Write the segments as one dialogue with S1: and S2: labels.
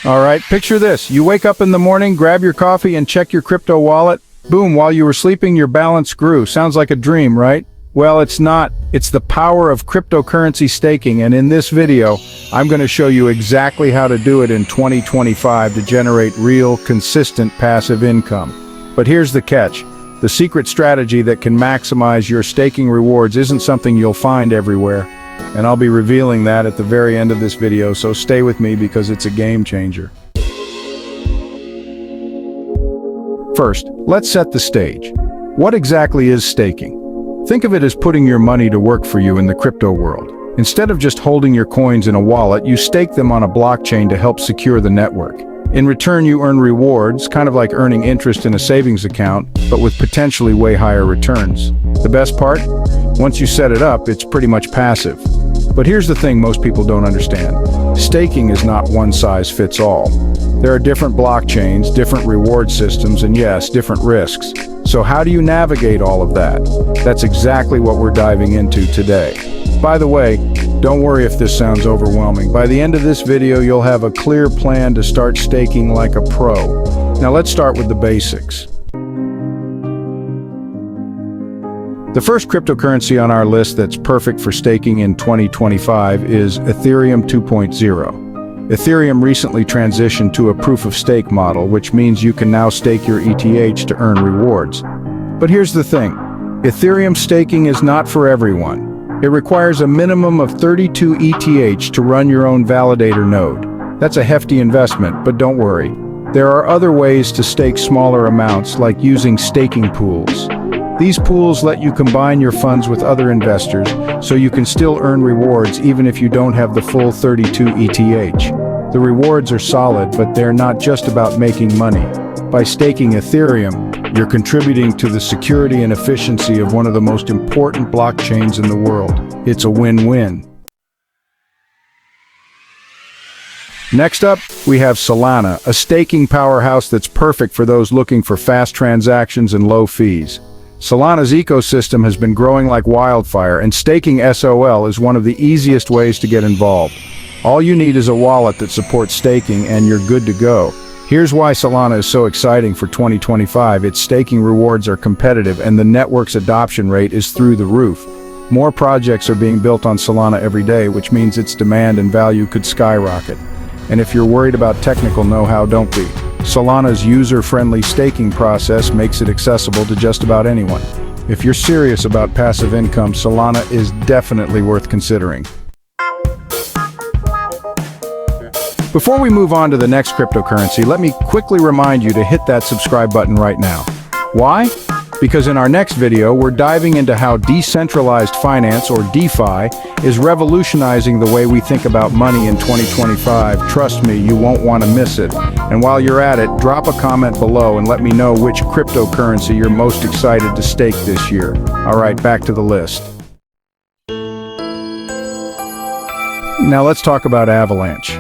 S1: All right, picture this. You wake up in the morning, grab your coffee, and check your crypto wallet. Boom, while you were sleeping, your balance grew. Sounds like a dream, right? Well, it's not. It's the power of cryptocurrency staking, and in this video, I'm going to show you exactly how to do it in 2025 to generate real, consistent passive income. But here's the catch. The secret strategy that can maximize your staking rewards isn't something you'll find everywhere. And I'll be revealing that at the very end of this video, so stay with me because it's a game changer. First, let's set the stage. What exactly is staking? Think of it as putting your money to work for you in the crypto world. Instead of just holding your coins in a wallet, you stake them on a blockchain to help secure the network. In return, you earn rewards, kind of like earning interest in a savings account, but with potentially way higher returns. The best part? Once you set it up, it's pretty much passive. But here's the thing most people don't understand. Staking is not one size fits all. There are different blockchains, different reward systems, and yes, different risks. So how do you navigate all of that? That's exactly what we're diving into today. By the way, don't worry if this sounds overwhelming. By the end of this video, you'll have a clear plan to start staking like a pro. Now let's start with the basics. The first cryptocurrency on our list that's perfect for staking in 2025 is Ethereum 2.0. Ethereum recently transitioned to a proof-of-stake model, which means you can now stake your ETH to earn rewards. But here's the thing. Ethereum staking is not for everyone. It requires a minimum of 32 ETH to run your own validator node. That's a hefty investment, but don't worry. There are other ways to stake smaller amounts, like using staking pools. These pools let you combine your funds with other investors, so you can still earn rewards even if you don't have the full 32 ETH. The rewards are solid, but they're not just about making money. By staking Ethereum, you're contributing to the security and efficiency of one of the most important blockchains in the world. It's a win-win. Next up, we have Solana, a staking powerhouse that's perfect for those looking for fast transactions and low fees. Solana's ecosystem has been growing like wildfire, and staking SOL is one of the easiest ways to get involved. All you need is a wallet that supports staking and you're good to go. Here's why Solana is so exciting for 2025. Its staking rewards are competitive and the network's adoption rate is through the roof. More projects are being built on Solana every day, which means its demand and value could skyrocket. And if you're worried about technical know-how, don't be. Solana's user-friendly staking process makes it accessible to just about anyone. If you're serious about passive income, Solana is definitely worth considering. Before we move on to the next cryptocurrency, let me quickly remind you to hit that subscribe button right now. Why? Because in our next video, we're diving into how decentralized finance, or DeFi, is revolutionizing the way we think about money in 2025. Trust me, you won't want to miss it. And while you're at it, drop a comment below and let me know which cryptocurrency you're most excited to stake this year. All right, back to the list. Now let's talk about Avalanche.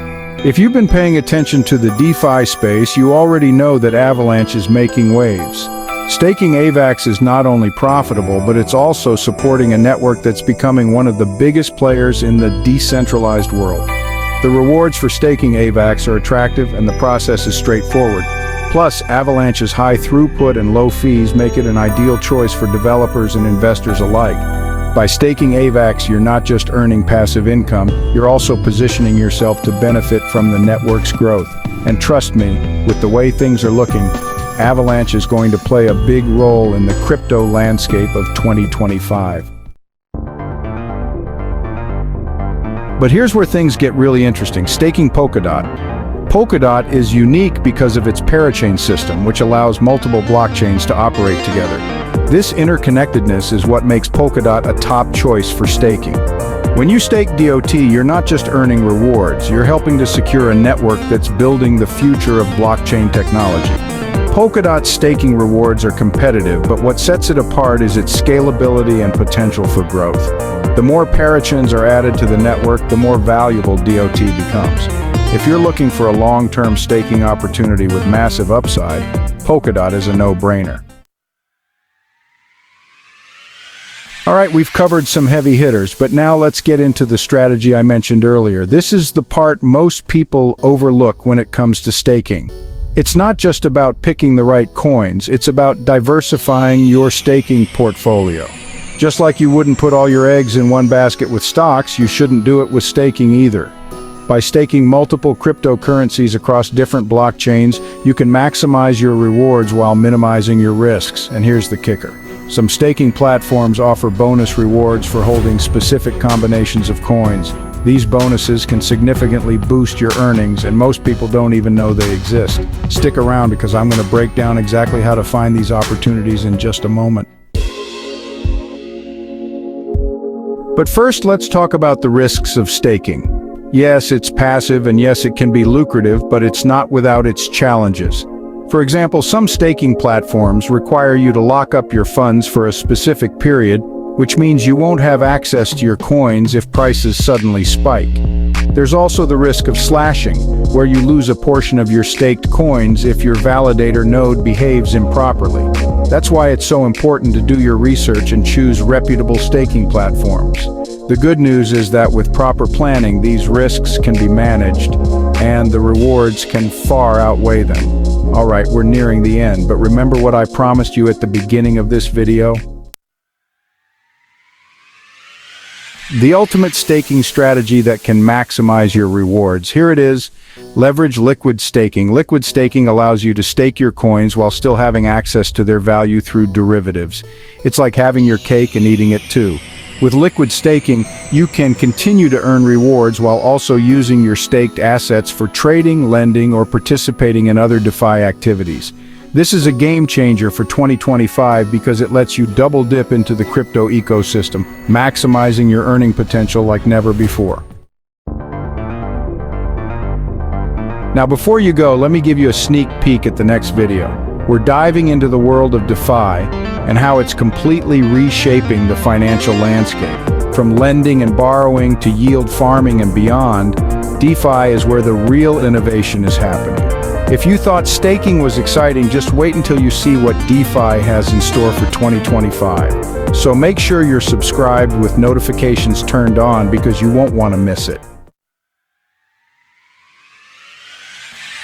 S1: If you've been paying attention to the DeFi space, you already know that Avalanche is making waves. Staking AVAX is not only profitable, but it's also supporting a network that's becoming one of the biggest players in the decentralized world. The rewards for staking AVAX are attractive and the process is straightforward. Plus, Avalanche's high throughput and low fees make it an ideal choice for developers and investors alike. By staking AVAX, you're not just earning passive income, you're also positioning yourself to benefit from the network's growth. And trust me, with the way things are looking, Avalanche is going to play a big role in the crypto landscape of 2025. But here's where things get really interesting. Staking Polkadot. Polkadot is unique because of its parachain system, which allows multiple blockchains to operate together. This interconnectedness is what makes Polkadot a top choice for staking. When you stake DOT, you're not just earning rewards, you're helping to secure a network that's building the future of blockchain technology. Polkadot's staking rewards are competitive, but what sets it apart is its scalability and potential for growth. The more parachains are added to the network, the more valuable DOT becomes. If you're looking for a long-term staking opportunity with massive upside, Polkadot is a no-brainer. All right, we've covered some heavy hitters, but now let's get into the strategy I mentioned earlier. This is the part most people overlook when it comes to staking. It's not just about picking the right coins, it's about diversifying your staking portfolio. Just like you wouldn't put all your eggs in one basket with stocks, you shouldn't do it with staking either. By staking multiple cryptocurrencies across different blockchains, you can maximize your rewards while minimizing your risks. And here's the kicker. Some staking platforms offer bonus rewards for holding specific combinations of coins. These bonuses can significantly boost your earnings, and most people don't even know they exist. Stick around because I'm going to break down exactly how to find these opportunities in just a moment. But first, let's talk about the risks of staking. Yes, it's passive, and yes, it can be lucrative, but it's not without its challenges. For example, some staking platforms require you to lock up your funds for a specific period, which means you won't have access to your coins if prices suddenly spike. There's also the risk of slashing, where you lose a portion of your staked coins if your validator node behaves improperly. That's why it's so important to do your research and choose reputable staking platforms. The good news is that with proper planning, these risks can be managed, and the rewards can far outweigh them. All right, we're nearing the end, but remember what I promised you at the beginning of this video? The ultimate staking strategy that can maximize your rewards. Here it is. Leverage liquid staking. Liquid staking allows you to stake your coins while still having access to their value through derivatives. It's like having your cake and eating it too. With liquid staking, you can continue to earn rewards while also using your staked assets for trading, lending, or participating in other DeFi activities. This is a game changer for 2025 because it lets you double dip into the crypto ecosystem, maximizing your earning potential like never before. Now before you go, let me give you a sneak peek at the next video. We're diving into the world of DeFi and how it's completely reshaping the financial landscape. From lending and borrowing to yield farming and beyond, DeFi is where the real innovation is happening. If you thought staking was exciting, just wait until you see what DeFi has in store for 2025. So make sure you're subscribed with notifications turned on because you won't want to miss it.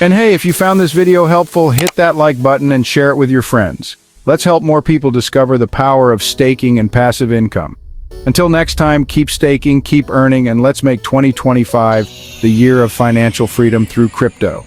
S1: And hey, if you found this video helpful, hit that like button and share it with your friends. Let's help more people discover the power of staking and passive income. Until next time, keep staking, keep earning, and let's make 2025 the year of financial freedom through crypto.